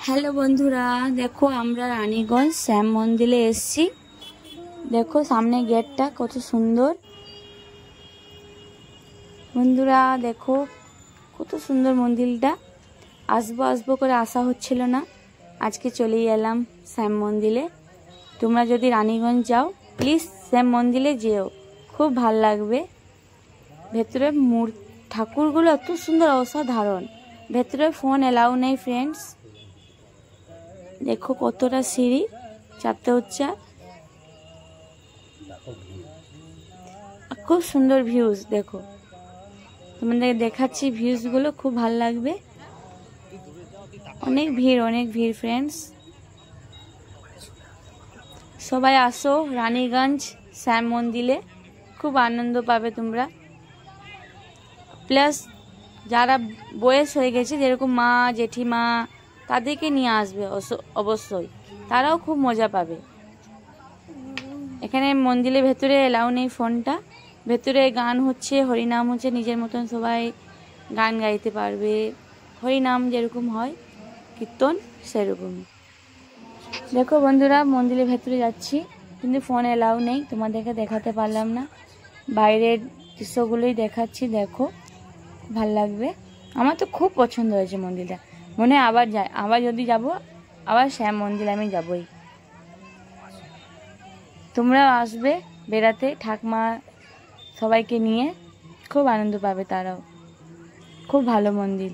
Hello বন্ধুরা, দেখো আমরা রানীগঞ্জ শ্যাম মন্দিরে এসেছি। দেখো সামনে গেটটা কত সুন্দর। বন্ধুরা দেখো কত সুন্দর মন্দিরটা। আসবো আসবো করে আসা হচ্ছিল না, আজকে চলেই এলাম শ্যাম মন্দিরে। তোমরা যদি রানীগঞ্জ যাও প্লিজ শ্যাম মন্দিরে যেও, খুব ভাল লাগবে। ভেতরে ঠাকুরগুলো এত সুন্দর, অসাধারণ। ভেতরে ফোন এলাও নেই ফ্রেন্ডস। দেখো কতটা সিঁড়ি চাপতে হচ্ছে, খুব সুন্দর ভিউজ। দেখো তোমাদের দেখাচ্ছি ভিউজ গুলো, খুব ভালো লাগবে। অনেক ভিড় ফ্রেন্ডস। সবাই আসো রানীগঞ্জ শ্যাম মন্দিরে, খুব আনন্দ পাবে তোমরা। প্লাস যারা বয়স হয়ে গেছে, যেরকম মা জেঠিমা, তাদেরকে নিয়ে আসবে অবশ্যই, তারাও খুব মজা পাবে। এখানে মন্দিরের ভেতরে এলাও নেই ফোনটা। ভেতরে গান হচ্ছে, হরিনাম হচ্ছে, নিজের মতন সবাই গান গাইতে পারবে। হরিনাম যেরকম হয়, কীর্তন সেরকম। দেখো বন্ধুরা মন্দিরের ভেতরে যাচ্ছি, কিন্তু ফোন এলাও নেই, তোমাদেরকে দেখাতে পারলাম না। বাইরের দৃশ্যগুলোই দেখাচ্ছি। দেখো ভাল লাগবে, আমার তো খুব পছন্দ হয়েছে মন্দিরটা। মনে আবার যদি যাব, আবার শ্যাম মন্দির আমি যাবই। তোমরাও আসবে বেড়াতে, ঠাকমা সবাইকে নিয়ে, খুব আনন্দ পাবে তারাও। খুব ভালো মন্দির।